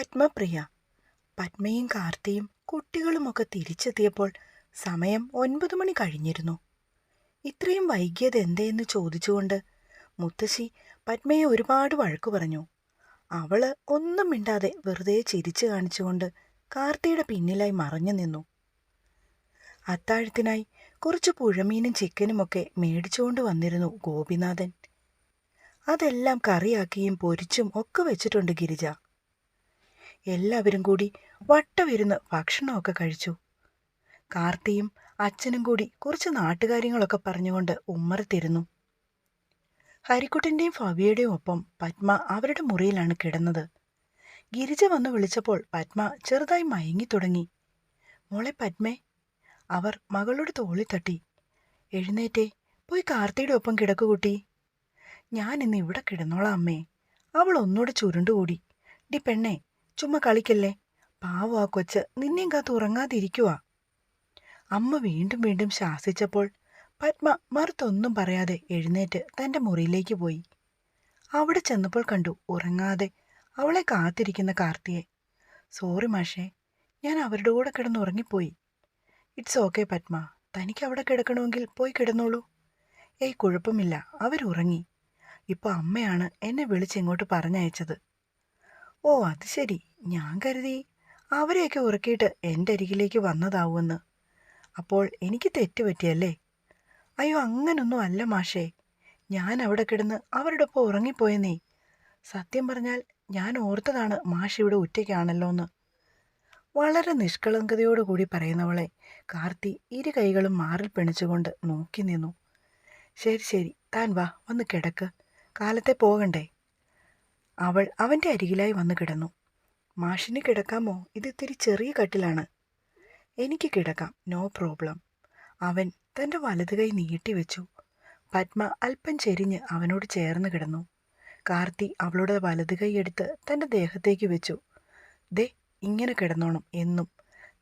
പത്മപ്രിയ. പത്മയും കാർത്തിയും കുട്ടികളുമൊക്കെ തിരിച്ചെത്തിയപ്പോൾ സമയം 9 മണി കഴിഞ്ഞിരുന്നു. ഇത്രയും വൈകിയത് എന്തേന്ന് ചോദിച്ചുകൊണ്ട് മുത്തശ്ശി പത്മയെ ഒരുപാട് വഴക്കു പറഞ്ഞു. അവള് ഒന്നും മിണ്ടാതെ വെറുതെ ചിരിച്ചു കാണിച്ചുകൊണ്ട് കാർത്തിയുടെ പിന്നിലായി മറഞ്ഞു നിന്നു. അത്താഴത്തിനായി കുറച്ച് പുഴമീനും ചിക്കനുമൊക്കെ മേടിച്ചുകൊണ്ട് വന്നിരുന്നു ഗോപിനാഥൻ. അതെല്ലാം കറിയാക്കിയും പൊരിച്ചും ഒക്കെ വെച്ചിട്ടുണ്ട് ഗിരിജ. എല്ലാവരും കൂടി വട്ടമിരുന്ന് ഭക്ഷണമൊക്കെ കഴിച്ചു. കാർത്തിയും അച്ഛനും കൂടി കുറച്ച് നാട്ടുകാര്യങ്ങളൊക്കെ പറഞ്ഞുകൊണ്ട് ഉമ്മറത്തിരുന്നു. ഹരിക്കുട്ടൻ്റെയും ഭവ്യയുടെയും ഒപ്പം പത്മ അവരുടെ മുറിയിലാണ് കിടന്നത്. ഗിരിജ വന്ന് വിളിച്ചപ്പോൾ പത്മ ചെറുതായി മയങ്ങിത്തുടങ്ങി. മോളെ പത്മേ, അവർ മകളുടെ തോളിൽ തട്ടി. എഴുന്നേറ്റേ, പോയി കാർത്തിയുടെ ഒപ്പം കിടക്കുകൂട്ടി. ഞാൻ ഇന്ന് ഇവിടെ കിടന്നോളാം അമ്മേ. അവൾ ഒന്നുകൂടെ ചുരുണ്ടുകൂടി. ഡി പെണ്ണേ, ചുമ്മാ കളിക്കല്ലേ, പാവം ആ കൊച്ച് നിന്നെയും കാത്ത് ഉറങ്ങാതിരിക്കുവാ. അമ്മ വീണ്ടും വീണ്ടും ശാസിച്ചപ്പോൾ പത്മ മറുത്തൊന്നും പറയാതെ എഴുന്നേറ്റ് തൻ്റെ മുറിയിലേക്ക് പോയി. അവിടെ ചെന്നപ്പോൾ കണ്ടു ഉറങ്ങാതെ അവളെ കാത്തിരിക്കുന്ന കാർത്തിയെ. സോറി മാഷേ, ഞാൻ അവരുടെ കൂടെ കിടന്നുറങ്ങിപ്പോയി. ഇറ്റ്സ് ഓക്കെ പത്മ, തനിക്ക് അവിടെ കിടക്കണമെങ്കിൽ പോയി കിടന്നോളൂ. ഏയ് കുഴപ്പമില്ല, അവരുറങ്ങി. ഇപ്പോൾ അമ്മയാണ് എന്നെ വിളിച്ചിങ്ങോട്ട് പറഞ്ഞയച്ചത്. ഓ അത് ശരി, ഞാൻ കരുതി അവരെയൊക്കെ ഉറക്കിയിട്ട് എൻ്റെ അരികിലേക്ക് വന്നതാവുമെന്ന്. അപ്പോൾ എനിക്ക് തെറ്റുപറ്റിയല്ലേ? അയ്യോ, അങ്ങനൊന്നും അല്ല മാഷേ, ഞാൻ അവിടെ കിടന്ന് അവരുടെ ഒപ്പം ഉറങ്ങിപ്പോയെന്നേ. സത്യം പറഞ്ഞാൽ ഞാൻ ഓർത്തതാണ് മാഷ് ഇവിടെ ഒറ്റയ്ക്കാണല്ലോന്ന്. വളരെ നിഷ്കളങ്കതയോടുകൂടി പറയുന്നവളെ കാർത്തി ഇരു കൈകളും മാറിൽ പിണിച്ചുകൊണ്ട് നോക്കി നിന്നു. ശരി ശരി, താൻ വാ, വന്ന് കിടക്ക്, കാലത്തെ പോകണ്ടേ. അവൾ അവൻ്റെ അരികിലായി വന്നു കിടന്നു. മാഷിന് കിടക്കാമോ? ഇത് ഇത്തിരി ചെറിയ കട്ടിലാണ്. എനിക്ക് കിടക്കാം, നോ പ്രോബ്ലം. അവൻ തൻ്റെ വലതു കൈ നീട്ടിവെച്ചു. പത്മ അല്പം ചെരിഞ്ഞ് അവനോട് ചേർന്ന് കിടന്നു. കാർത്തി അവളുടെ വലതു കൈ എടുത്ത് തൻ്റെ ദേഹത്തേക്ക് വെച്ചു. ദേ, ഇങ്ങനെ കിടന്നോണം എന്നും.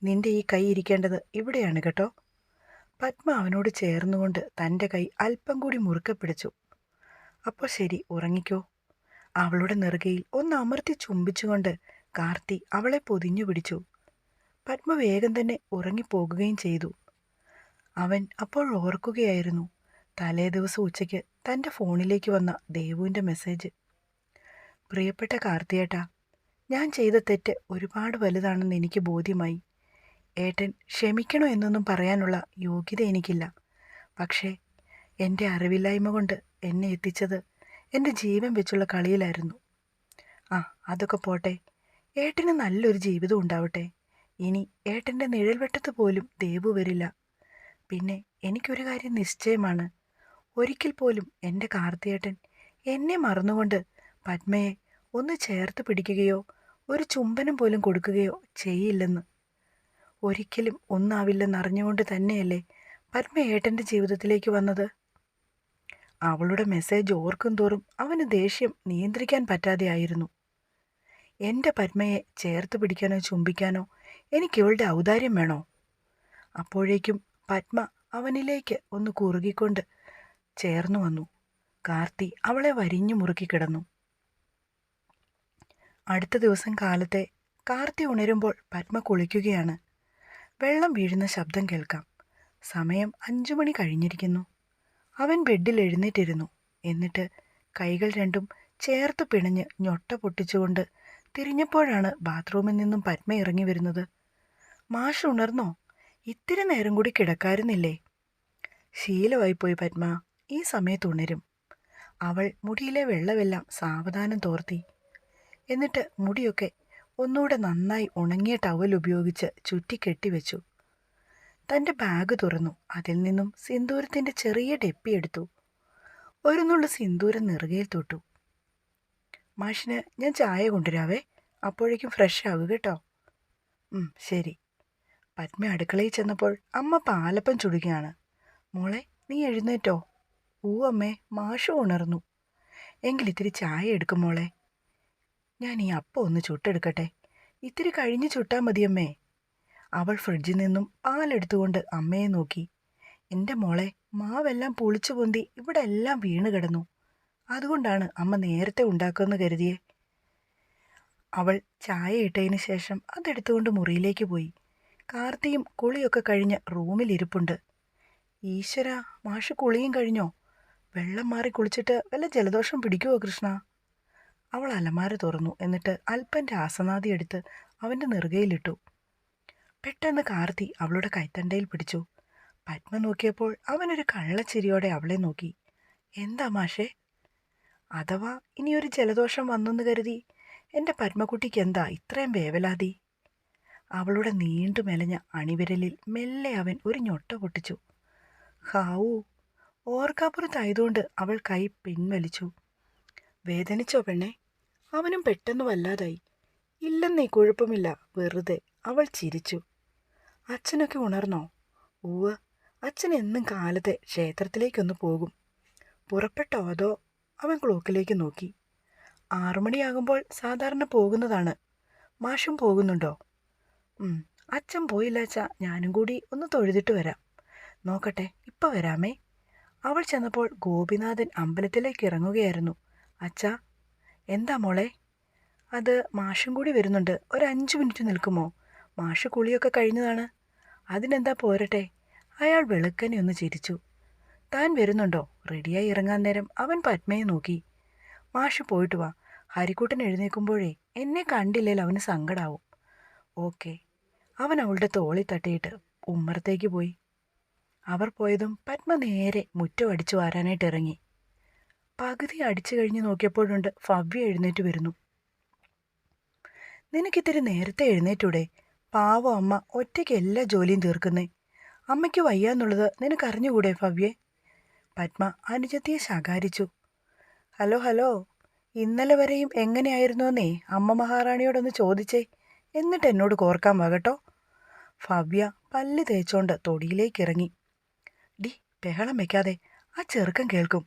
നിന്റെ ഈ കൈ ഇരിക്കേണ്ടത് ഇവിടെയാണ് കേട്ടോ. പത്മ അവനോട് ചേർന്നുകൊണ്ട് തൻ്റെ കൈ അല്പം കൂടി മുറുക്കെ പിടിച്ചു. അപ്പോൾ ശരി, ഉറങ്ങിക്കോ. അവളുടെ നെറുകയിൽ ഒന്ന് അമർത്തി ചുംബിച്ചുകൊണ്ട് കാർത്തി അവളെ പൊതിഞ്ഞു പിടിച്ചു. പത്മ വേഗം തന്നെ ഉറങ്ങിപ്പോകുകയും ചെയ്തു. അവൻ അപ്പോൾ ഓർക്കുകയായിരുന്നു തലേ ദിവസം ഉച്ചയ്ക്ക് തൻ്റെ ഫോണിലേക്ക് വന്ന ദേവുവിൻ്റെ മെസ്സേജ്. പ്രിയപ്പെട്ട കാർത്തിയേട്ടാ, ഞാൻ ചെയ്ത തെറ്റ് ഒരുപാട് വലുതാണെന്ന് എനിക്ക് ബോധ്യമായി. ഏട്ടൻ ക്ഷമിക്കണോ എന്നൊന്നും പറയാനുള്ള യോഗ്യത എനിക്കില്ല. പക്ഷേ എൻ്റെ അറിവില്ലായ്മ കൊണ്ട് എന്നെ എത്തിച്ചത് എൻ്റെ ജീവൻ വെച്ചുള്ള കളിയിലായിരുന്നു. അതൊക്കെ പോട്ടെ, ഏട്ടന് നല്ലൊരു ജീവിതം ഉണ്ടാവട്ടെ. ഇനി ഏട്ടൻ്റെ നിഴൽവെട്ടത്ത് പോലും ദേവു വരില്ല. പിന്നെ എനിക്കൊരു കാര്യം നിശ്ചയമാണ്, ഒരിക്കൽ പോലും എൻ്റെ കാർത്തിയേട്ടൻ എന്നെ മറന്നുകൊണ്ട് പത്മയെ ഒന്ന് ചേർത്ത് പിടിക്കുകയോ ഒരു ചുംബനം പോലും കൊടുക്കുകയോ ചെയ്യില്ലെന്ന്. ഒരിക്കലും ഒന്നാവില്ലെന്നറിഞ്ഞുകൊണ്ട് തന്നെയല്ലേ പത്മ ഏട്ടൻ്റെ ജീവിതത്തിലേക്ക് വന്നത്. അവളുടെ മെസ്സേജ് ഓർക്കും തോറും അവന് ദേഷ്യം നിയന്ത്രിക്കാൻ പറ്റാതെയായിരുന്നു. എൻ്റെ പത്മയെ ചേർത്ത് പിടിക്കാനോ ചുംബിക്കാനോ എനിക്കിവളുടെ ഔദാര്യം വേണോ? അപ്പോഴേക്കും പത്മ അവനിലേക്ക് ഒന്ന് കുറുകിക്കൊണ്ട് ചേർന്നു വന്നു. കാർത്തി അവളെ വരിഞ്ഞു മുറുക്കി കിടന്നു. അടുത്ത ദിവസം കാലത്തെ കാർത്തി ഉണരുമ്പോൾ പത്മ കുളിക്കുകയാണ്. വെള്ളം വീഴുന്ന ശബ്ദം കേൾക്കാം. സമയം 5 മണി കഴിഞ്ഞിരിക്കുന്നു. അവൻ ബെഡിൽ എഴുന്നേറ്റിരുന്നു. എന്നിട്ട് കൈകൾ രണ്ടും ചേർത്ത് പിണഞ്ഞ് ഞൊട്ട പൊട്ടിച്ചുകൊണ്ട് തിരിഞ്ഞപ്പോഴാണ് ബാത്റൂമിൽ നിന്നും പത്മ ഇറങ്ങി വരുന്നത്. മാഷ് ഉണർന്നോ? ഇത്തിരി നേരം കൂടി കിടക്കാരുന്നില്ലേ? ശീലമായിപ്പോയി പത്മ, ഈ സമയത്ത് ഉണരും. അവൾ മുടിയിലെ വെള്ളമെല്ലാം സാവധാനം തോർത്തി. എന്നിട്ട് മുടിയൊക്കെ ഒന്നുകൂടെ നന്നായി ഉണങ്ങിയ ടവൽ ഉപയോഗിച്ച് ചുറ്റി കെട്ടിവെച്ചു. തൻ്റെ ബാഗ് തുറന്നു. അതിൽ നിന്നും സിന്ദൂരത്തിൻ്റെ ചെറിയ ഡെപ്പി എടുത്തു. ഒരു നുള്ളു സിന്ദൂരം നെറുകയിൽ തൊട്ടു. മാഷിന് ഞാൻ ചായ കൊണ്ടുവരാവേ, അപ്പോഴേക്കും ഫ്രഷ് ആവുക കേട്ടോ. ശരി. പത്മ അടുക്കളയിൽ ചെന്നപ്പോൾ അമ്മ പാലപ്പം ചുടുകയാണ്. മോളെ, നീ എഴുന്നേറ്റോ? അമ്മേ, മാഷ് ഉണർന്നു. എങ്കിലിത്തിരി ചായ എടുക്കും മോളെ. ഞാൻ ഈ അപ്പം ഒന്ന് ചുട്ടെടുക്കട്ടെ. ഇത്തിരി കഴിഞ്ഞ് ചുട്ടാൽ മതിയമ്മേ. അവൾ ഫ്രിഡ്ജിൽ നിന്നും പാലെടുത്തുകൊണ്ട് അമ്മയെ നോക്കി. എൻ്റെ മോളെ, മാവെല്ലാം പുളിച്ചു പൊന്തി ഇവിടെ എല്ലാം വീണ് കിടന്നു. അതുകൊണ്ടാണ് അമ്മ നേരത്തെ ഉണ്ടാക്കുമെന്ന് കരുതിയേ. അവൾ ചായ ഇട്ടതിന് ശേഷം അതെടുത്തുകൊണ്ട് മുറിയിലേക്ക് പോയി. കാർത്തിയും കുളിയൊക്കെ കഴിഞ്ഞ് റൂമിലിരിപ്പുണ്ട്. ഈശ്വര, മാഷ് കുളിയും കഴിഞ്ഞോ? വെള്ളം മാറി കുളിച്ചിട്ട് വല്ല ജലദോഷം പിടിക്കുവോ കൃഷ്ണ? അവൾ അലമാര തുറന്നു. എന്നിട്ട് അല്പം രാസനാദി എടുത്ത് അവൻ്റെ നെറുകയിലിട്ടു. പെട്ടെന്ന് കാർത്തി അവളുടെ കൈത്തണ്ടയിൽ പിടിച്ചു. പത്മ നോക്കിയപ്പോൾ അവനൊരു കള്ളച്ചിരിയോടെ അവളെ നോക്കി. എന്താ മാഷേ? അഥവാ ഇനിയൊരു ജലദോഷം വന്നെന്ന് കരുതി എൻ്റെ പത്മക്കുട്ടിക്ക് എന്താ ഇത്രയും വേവലാതി? അവളുടെ നീണ്ടു മെലഞ്ഞ അണിവിരലിൽ മെല്ലെ അവൻ ഒരു ഞൊട്ട പൊട്ടിച്ചു. ഹാവൂ! ഓർക്കാപ്പുറത്തായതുകൊണ്ട് അവൾ കൈ പിൻവലിച്ചു. വേദനിച്ചോ പെണ്ണെ? അവനും പെട്ടെന്ന് വല്ലാതായി. ഇല്ലെന്നേ, കുഴപ്പമില്ല, വെറുതെ. അവൾ ചിരിച്ചു. അച്ഛനൊക്കെ ഉണർന്നോ? ഉവ്വ്, അച്ഛൻ എന്നും കാലത്തെ ക്ഷേത്രത്തിലേക്കൊന്ന് പോകും. പുറപ്പെട്ടോ അതോ? അവൻ ക്ലോക്കിലേക്ക് നോക്കി. 6 മണിയാകുമ്പോൾ സാധാരണ പോകുന്നതാണ്. മാഷും പോകുന്നുണ്ടോ? അച്ഛൻ പോയില്ല അച്ഛാ, ഞാനും കൂടി ഒന്ന് തൊഴുതിട്ട് വരാം. നോക്കട്ടെ, ഇപ്പം വരാമേ. അവൾ ചെന്നപ്പോൾ ഗോപിനാഥൻ അമ്പലത്തിലേക്ക് ഇറങ്ങുകയായിരുന്നു. അച്ഛാ. എന്താ മോളെ? അത് മാഷും കൂടി വരുന്നുണ്ട്. ഒരു 5 മിനിറ്റ് നിൽക്കുമോ? മാഷ് കുളിയൊക്കെ കഴിഞ്ഞതാണ്. അതിനെന്താ, പോരട്ടെ. അയാൾ വെളുക്കനെ ഒന്ന് ചിരിച്ചു. താൻ വരുന്നുണ്ടോ? റെഡിയായി ഇറങ്ങാൻ നേരം അവൻ പത്മയെ നോക്കി. മാഷ് പോയിട്ട് വാ. ഹരിക്കുട്ടൻ എഴുന്നേൽക്കുമ്പോഴേ എന്നെ കണ്ടില്ലേൽ അവന് സങ്കടാവും. ഓക്കെ. അവൻ അവളുടെ തോളി തട്ടിയിട്ട് ഉമ്മറത്തേക്ക് പോയി. അവർ പോയതും പത്മ നേരെ മുറ്റം അടിച്ചു വാരാനായിട്ട് ഇറങ്ങി. പകുതി അടിച്ചു കഴിഞ്ഞ് നോക്കിയപ്പോഴുണ്ട് ഭവ്യ എഴുന്നേറ്റ് വരുന്നു. നിനക്കിത്തിരി നേരത്തെ എഴുന്നേറ്റൂടെ? പാവം അമ്മ ഒറ്റയ്ക്ക് എല്ലാ ജോലിയും തീർക്കുന്നേ. അമ്മയ്ക്ക് വയ്യാന്നുള്ളത് നിനക്കറിഞ്ഞുകൂടെ ഭവ്യേ? പത്മ അനുജത്തിയെ ശകാരിച്ചു. ഹലോ, ഇന്നലെ വരെയും എങ്ങനെയായിരുന്നോന്നേ അമ്മ മഹാറാണിയോടൊന്ന് ചോദിച്ചേ, എന്നിട്ട് എന്നോട് കോർക്കാൻ വാകട്ടോ. ഭവ്യ പല്ല് തേച്ചോണ്ട് തൊടിയിലേക്കിറങ്ങി. ഡി, ബഹളം വെക്കാതെ, ആ ചെറുക്കൻ കേൾക്കും.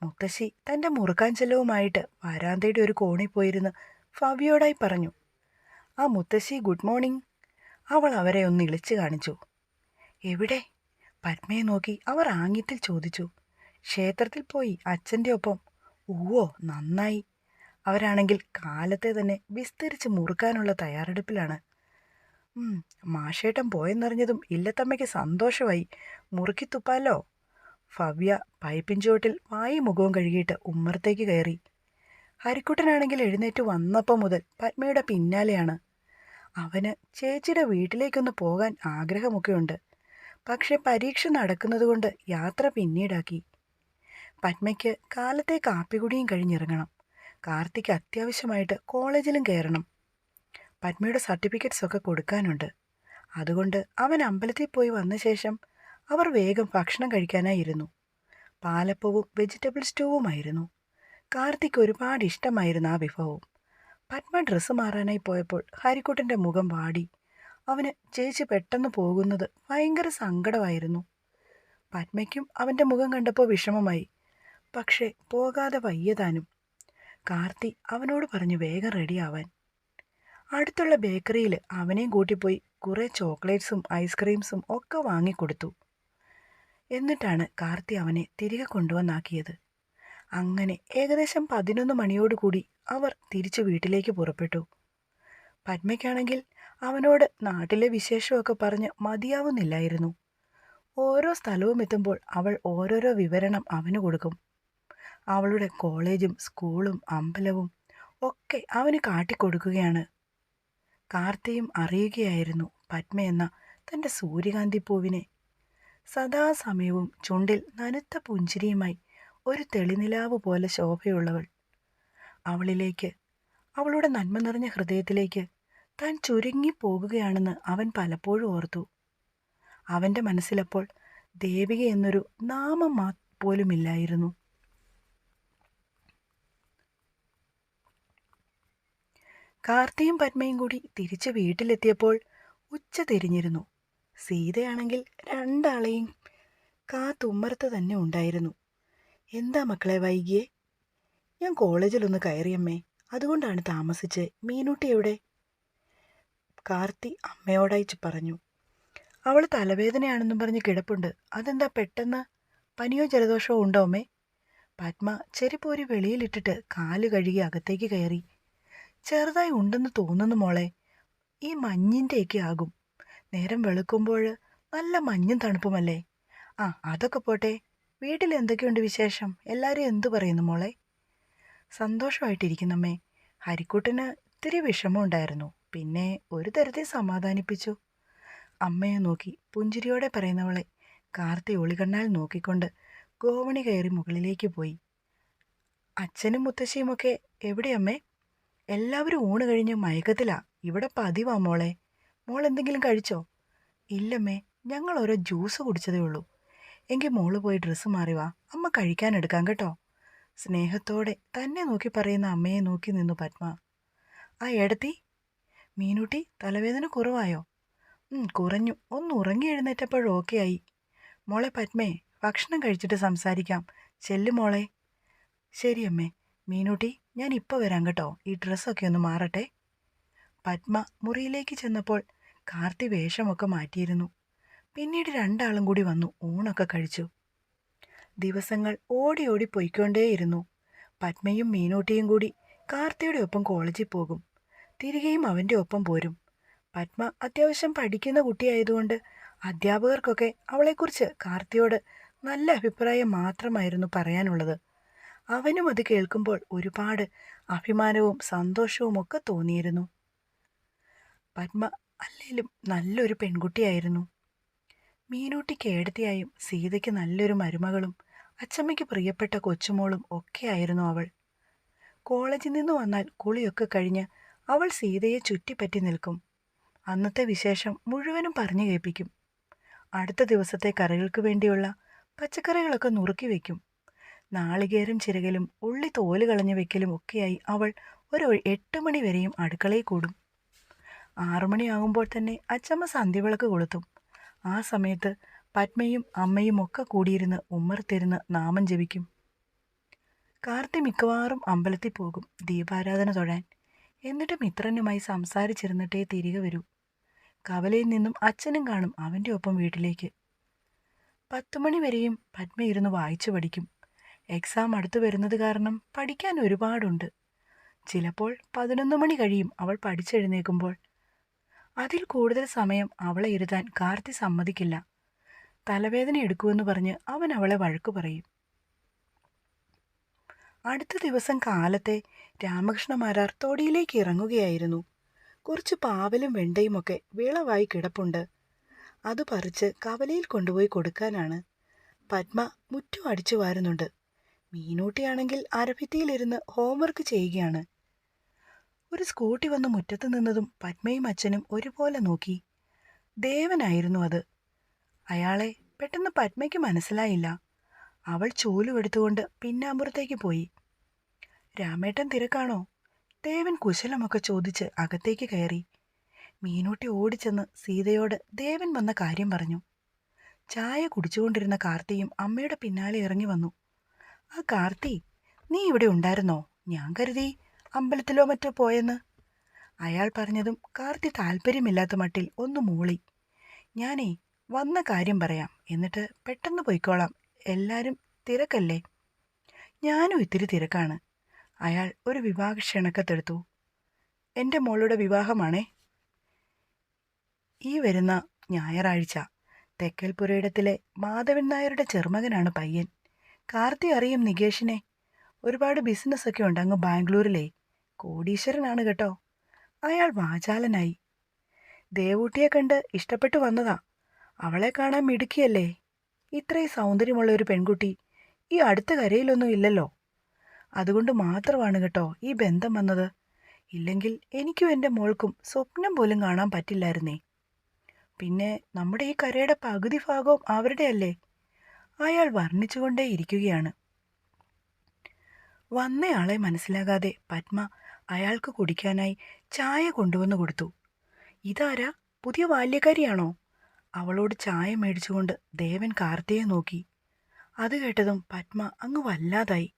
മുത്തശ്ശി തൻ്റെ മുറുക്കാൻ ചെല്ലവുമായിട്ട് വരാന്തയുടെ ഒരു കോണിൽ പോയിരുന്ന് ഭവ്യയോടായി പറഞ്ഞു. ആ മുത്തശ്ശി, ഗുഡ് മോർണിംഗ്. അവൾ അവരെ ഒന്ന് ഇളിച്ചു കാണിച്ചു. എവിടെ? പത്മയെ നോക്കി അവർ ആംഗ്യത്തിൽ ചോദിച്ചു. ക്ഷേത്രത്തിൽ പോയി, അച്ഛൻ്റെ ഒപ്പം. ഊവോ, നന്നായി. അവരാണെങ്കിൽ കാലത്തെ തന്നെ വിസ്തരിച്ച് മുറുക്കാനുള്ള തയ്യാറെടുപ്പിലാണ്. മാഷേട്ടൻ പോയെന്നറിഞ്ഞതും ഇല്ലത്തമ്മയ്ക്ക് സന്തോഷമായി. മുറുക്കി തുപ്പാലോ. ഭവ്യ പൈപ്പിൻ ചുവട്ടിൽ വായും മുഖവും കഴുകിയിട്ട് ഉമ്മറത്തേക്ക് കയറി. ഹരിക്കുട്ടനാണെങ്കിൽ എഴുന്നേറ്റ് വന്നപ്പോൾ മുതൽ പത്മയുടെ പിന്നാലെയാണ്. അവന് ചേച്ചിയുടെ വീട്ടിലേക്കൊന്ന് പോകാൻ ആഗ്രഹമൊക്കെയുണ്ട്. പക്ഷെ പരീക്ഷ നടക്കുന്നതുകൊണ്ട് യാത്ര പിന്നീടാക്കി. പത്മയ്ക്ക് കാലത്തെ കാപ്പികുടിയും കഴിഞ്ഞിറങ്ങണം. കാർത്തിക്ക് അത്യാവശ്യമായിട്ട് കോളേജിലും കയറണം. പത്മയുടെ സർട്ടിഫിക്കറ്റ്സ് ഒക്കെ കൊടുക്കാനുണ്ട്. അതുകൊണ്ട് അവൻ അമ്പലത്തിൽ പോയി വന്ന ശേഷം അവർ വേഗം ഭക്ഷണം കഴിക്കാനായിരുന്നു. പാലപ്പവും വെജിറ്റബിൾ സ്റ്റൂവുമായിരുന്നു. കാർത്തിക്ക് ഒരുപാട് ഇഷ്ടമായിരുന്നു ആ വിഭവം. പത്മ ഡ്രസ്സ് മാറാനായി പോയപ്പോൾ ഹരിക്കുട്ടൻ്റെ മുഖം വാടി. അവന് ചേച്ചി പെട്ടെന്ന് പോകുന്നത് ഭയങ്കര സങ്കടമായിരുന്നു. പത്മയ്ക്കും അവൻ്റെ മുഖം കണ്ടപ്പോൾ വിഷമമായി. പക്ഷേ പോകാതെ വയ്യതാനും. കാർത്തി അവനോട് പറഞ്ഞു വേഗം റെഡിയാവാൻ. അടുത്തുള്ള ബേക്കറിയിൽ അവനെയും കൂട്ടിപ്പോയി കുറേ ചോക്ലേറ്റ്സും ഐസ്ക്രീംസും ഒക്കെ വാങ്ങിക്കൊടുത്തു. എന്നിട്ടാണ് കാർത്തി അവനെ തിരികെ കൊണ്ടുവന്നാക്കിയത്. അങ്ങനെ ഏകദേശം 11 മണിയോടുകൂടി അവർ തിരിച്ചു വീട്ടിലേക്ക് പുറപ്പെട്ടു. പത്മയ്ക്കാണെങ്കിൽ അവനോട് നാട്ടിലെ വിശേഷമൊക്കെ പറഞ്ഞ് മതിയാവുന്നില്ലായിരുന്നു. ഓരോ സ്ഥലവും എത്തുമ്പോൾ അവൾ ഓരോരോ വിവരണം അവന് കൊടുക്കും. അവളുടെ കോളേജും സ്കൂളും അമ്പലവും ഒക്കെ അവന് കാട്ടിക്കൊടുക്കുകയാണ്. കാർത്തിയും അറിയുകയായിരുന്നു പത്മയെന്ന തൻ്റെ സൂര്യകാന്തി പൂവിനെ. സദാസമയവും ചുണ്ടിൽ നനുത്ത പുഞ്ചിരിയുമായി ഒരു തെളിനിലാവ് പോലെ ശോഭയുള്ളവൾ. അവളിലേക്ക്, അവളുടെ നന്മ നിറഞ്ഞ ഹൃദയത്തിലേക്ക് താൻ ചുരുങ്ങിപ്പോകുകയാണെന്ന് അവൻ പലപ്പോഴും ഓർത്തു. അവൻ്റെ മനസ്സിലപ്പോൾ ദേവിക എന്നൊരു നാമം പോലുമില്ലായിരുന്നു. കാർത്തിയും പത്മയും കൂടി തിരിച്ച് വീട്ടിലെത്തിയപ്പോൾ ഉച്ച തിരിഞ്ഞിരുന്നു. സീതയാണെങ്കിൽ രണ്ടാളെയും കാത്തുമ്മറത്ത് തന്നെ ഉണ്ടായിരുന്നു. എന്താ മക്കളെ വൈകിയേ? ഞാൻ കോളേജിലൊന്ന് കയറിയമ്മേ, അതുകൊണ്ടാണ് താമസിച്ച്. മീനൂട്ടി എവിടെ? കാർത്തി അമ്മയോടായി പറഞ്ഞു. അവൾ തലവേദനയാണെന്നും പറഞ്ഞ് കിടപ്പുണ്ട്. അതെന്താ പെട്ടെന്ന്? പനിയോ ജലദോഷമോ ഉണ്ടോ അമ്മേ? പത്മ ചെരിപ്പോരി വെളിയിലിട്ടിട്ട് കാല് കഴുകി അകത്തേക്ക് കയറി. ചെറുതായി ഉണ്ടെന്ന് തോന്നുന്നു മോളെ. ഈ മഞ്ഞിൻ്റെയൊക്കെ ആകും. നേരം വെളുക്കുമ്പോൾ നല്ല മഞ്ഞും തണുപ്പുമല്ലേ. ആ അതൊക്കെ പോട്ടെ, വീട്ടിൽ എന്തൊക്കെയുണ്ട് വിശേഷം? എല്ലാവരും എന്തു പറയുന്നു മോളെ? സന്തോഷമായിട്ടിരിക്കുന്നമ്മേ. ഹരിക്കുട്ടന് ഇത്തിരി വിഷമമുണ്ടായിരുന്നു, പിന്നെ ഒരു തരത്തിൽ സമാധാനിപ്പിച്ചു. അമ്മയെ നോക്കി പുഞ്ചിരിയോടെ പറയുന്നവളെ കാർത്തി ഒളികണ്ണാൽ നോക്കിക്കൊണ്ട് ഗോവണി കയറി മുകളിലേക്ക് പോയി. അച്ഛനും മുത്തശ്ശിയുമൊക്കെ എവിടെയമ്മേ? എല്ലാവരും ഊണ് കഴിഞ്ഞ് മയക്കത്തിലാ. ഇവിടെ പതിവാ മോളെ. മോൾ എന്തെങ്കിലും കഴിച്ചോ? ഇല്ലമ്മേ, ഞങ്ങൾ ഓരോ ജ്യൂസ് കുടിച്ചതേ ഉള്ളൂ. എങ്കിൽ മോള് പോയി ഡ്രസ്സ് മാറി വാ, അമ്മ കഴിക്കാനെടുക്കാം കേട്ടോ. സ്നേഹത്തോടെ തന്നെ നോക്കി പറയുന്ന അമ്മയെ നോക്കി നിന്നു പത്മ. ആ ഏടത്തി, മീനൂട്ടി, തലവേദന കുറവായോ? കുറഞ്ഞു. ഒന്ന് ഉറങ്ങി എഴുന്നേറ്റപ്പോൾ ഓക്കെ ആയി. മോളെ പത്മേ, ഭക്ഷണം കഴിച്ചിട്ട് സംസാരിക്കാം. ചെല്ലു മോളെ. ശരി അമ്മേ. മീനൂട്ടി, ഞാൻ ഇപ്പോൾ വരാം കേട്ടോ. ഈ ഡ്രസ്സൊക്കെ ഒന്ന് മാറട്ടെ. പത്മ മുറിയിലേക്ക് ചെന്നപ്പോൾ കാർത്തി വേഷമൊക്കെ മാറ്റിയിരുന്നു. പിന്നീട് രണ്ടാളും കൂടി വന്നു ഊണൊക്കെ കഴിച്ചു. ദിവസങ്ങൾ ഓടി ഓടി പൊയ്ക്കൊണ്ടേയിരുന്നു. പത്മയും മീനൂട്ടിയും കൂടി കാർത്തിയുടെ ഒപ്പം കോളേജിൽ പോകും. തിരികെയും അവൻ്റെ ഒപ്പം പോരും. പത്മ അത്യാവശ്യം പഠിക്കുന്ന കുട്ടിയായതുകൊണ്ട് അധ്യാപകർക്കൊക്കെ അവളെക്കുറിച്ച് കാർത്തിയോട് നല്ല അഭിപ്രായം മാത്രമായിരുന്നു പറയാനുള്ളത്. അവനും അത് കേൾക്കുമ്പോൾ ഒരുപാട് അഭിമാനവും സന്തോഷവും ഒക്കെ തോന്നിയിരുന്നു. പത്മ അല്ലേലും നല്ലൊരു പെൺകുട്ടിയായിരുന്നു. മീനൂട്ടിക്ക് ഏടത്തിയായും സീതയ്ക്ക് നല്ലൊരു മരുമകളും അച്ചമ്മയ്ക്ക് പ്രിയപ്പെട്ട കൊച്ചുമോളും ഒക്കെയായിരുന്നു അവൾ. കോളേജിൽ നിന്ന് വന്നാൽ കുളിയൊക്കെ കഴിഞ്ഞ് അവൾ സീതയെ ചുറ്റിപ്പറ്റി നിൽക്കും. അന്നത്തെ വിശേഷം മുഴുവനും പറഞ്ഞു കേൾപ്പിക്കും. അടുത്ത ദിവസത്തെ കറികൾക്ക് വേണ്ടിയുള്ള പച്ചക്കറികളൊക്കെ നുറുക്കി വയ്ക്കും. നാളികേരം ചിരകലും ഉള്ളി തോല് കളഞ്ഞു വെക്കലും ഒക്കെയായി അവൾ ഒരു 8 മണി വരെയും അടുക്കളയിൽ കൂടും. 6 മണിയാകുമ്പോൾ തന്നെ അച്ചമ്മ സന്ധ്യവിളക്ക് കൊളുത്തും. ആ സമയത്ത് പത്മയും അമ്മയും ഒക്കെ കൂടിയിരുന്ന് ഉമ്മറത്തിരുന്ന് നാമം ജപിക്കും. കാർത്തി മിക്കവാറും അമ്പലത്തിൽ പോകും ദീപാരാധന തൊഴാൻ. എന്നിട്ട് മിത്രനുമായി സംസാരിച്ചിരുന്നിട്ടേ തിരികെ വരൂ. കവലയിൽ നിന്നും അച്ഛനും കാണും അവൻ്റെ ഒപ്പം വീട്ടിലേക്ക്. 10 മണി വരെയും പത്മ ഇരുന്ന് വായിച്ചു പഠിക്കും. എക്സാം അടുത്തു വരുന്നത് കാരണം പഠിക്കാൻ ഒരുപാടുണ്ട്. ചിലപ്പോൾ 11 മണി കഴിയും അവൾ പഠിച്ചെഴുന്നേൽക്കുമ്പോൾ. അതിൽ കൂടുതൽ സമയം അവളെ ഇരുത്താൻ കാർത്തി സമ്മതിക്കില്ല. തലവേദന എടുക്കുമെന്ന് പറഞ്ഞ് അവൻ അവളെ വഴക്കു പറയും. അടുത്ത ദിവസം കാലത്തെ രാമകൃഷ്ണ മാരാർ തൊടിയിലേക്ക് ഇറങ്ങുകയായിരുന്നു. കുറച്ച് പാവലും വെണ്ടയുമൊക്കെ വിളവായി കിടപ്പുണ്ട്. അത് പറിച്ച് കവലയിൽ കൊണ്ടുപോയി കൊടുക്കാനാണ്. പത്മ മുറ്റം അടിച്ചു വാരുന്നുണ്ട്. മീനൂട്ടിയാണെങ്കിൽ അരഭിത്തിയിലിരുന്ന് ഹോംവർക്ക് ചെയ്യുകയാണ്. ഒരു സ്കൂട്ടി വന്ന് മുറ്റത്ത് നിന്നതും പത്മയും അച്ഛനും ഒരുപോലെ നോക്കി. ദേവനായിരുന്നു അത്. അയാളെ പെട്ടെന്ന് പത്മയ്ക്ക് മനസ്സിലായില്ല. അവൾ ചൂലുമെടുത്തുകൊണ്ട് പിന്നാമ്പുറത്തേക്ക് പോയി. രാമേട്ടൻ തിരക്കാണോ? ദേവൻ കുശലമൊക്കെ ചോദിച്ച് അകത്തേക്ക് കയറി. മീനൂട്ടി ഓടിച്ചെന്ന് സീതയോട് ദേവൻ വന്ന കാര്യം പറഞ്ഞു. ചായ കുടിച്ചുകൊണ്ടിരുന്ന കാർത്തിയും അമ്മയുടെ പിന്നാലെ ഇറങ്ങി വന്നു. ആ കാർത്തി, നീ ഇവിടെ ഉണ്ടായിരുന്നോ? ഞാൻ കരുതി അമ്പലത്തിലോ മറ്റോ പോയെന്ന്. അയാൾ പറഞ്ഞതും കാർത്തി താല്പര്യമില്ലാത്ത മട്ടിൽ ഒന്ന് മൂളി. ഞാനേ വന്ന കാര്യം പറയാം, എന്നിട്ട് പെട്ടെന്ന് പോയിക്കോളാം. എല്ലാവരും തിരക്കല്ലേ? ഞാനും ഇത്തിരി തിരക്കാണ്. അയാൾ ഒരു വിവാഹ ക്ഷണക്കത്തെടുത്തു. എൻ്റെ മോളുടെ വിവാഹമാണേ, ഈ വരുന്ന ഞായറാഴ്ച. തെക്കൽപുരയിടത്തിലെ മാധവൻ നായരുടെ ചെറുമകനാണ് പയ്യൻ. കാർത്തി അറിയും നികേഷിനെ. ഒരുപാട് ബിസിനസ്സൊക്കെ ഉണ്ട് അങ്ങ് ബാംഗ്ലൂരിലെ. കോടീശ്വരനാണ് കേട്ടോ. അയാൾ വാചാലനായി. ദേവൂട്ടിയെ കണ്ട് ഇഷ്ടപ്പെട്ടു വന്നതാ. അവളെ കാണാൻ മിടുക്കിയല്ലേ. ഇത്രയും സൗന്ദര്യമുള്ള ഒരു പെൺകുട്ടി ഈ അടുത്ത കരയിലൊന്നും ഇല്ലല്ലോ. അതുകൊണ്ട് മാത്രമാണ് കേട്ടോ ഈ ബന്ധം വന്നത്. ഇല്ലെങ്കിൽ എനിക്കും എൻ്റെ മോൾക്കും സ്വപ്നം പോലും കാണാൻ പറ്റില്ലായിരുന്നേ. പിന്നെ നമ്മുടെ ഈ കരയുടെ പകുതി ഭാഗവും അവരുടെ അല്ലേ. അയാൾ വർണ്ണിച്ചുകൊണ്ടേ ഇരിക്കുകയാണ്. വന്നയാളെ മനസ്സിലാകാതെ പത്മ അയാൾക്ക് കുടിക്കാനായി ചായ കൊണ്ടുവന്നു കൊടുത്തു. ഇതാരാ, പുതിയ ബാല്യക്കാരിയാണോ? അവളോട് ചായ മേടിച്ചുകൊണ്ട് ദേവൻ കാർത്തിയെ നോക്കി. അത് കേട്ടതും പത്മ അങ്ങ് വല്ലാതായി.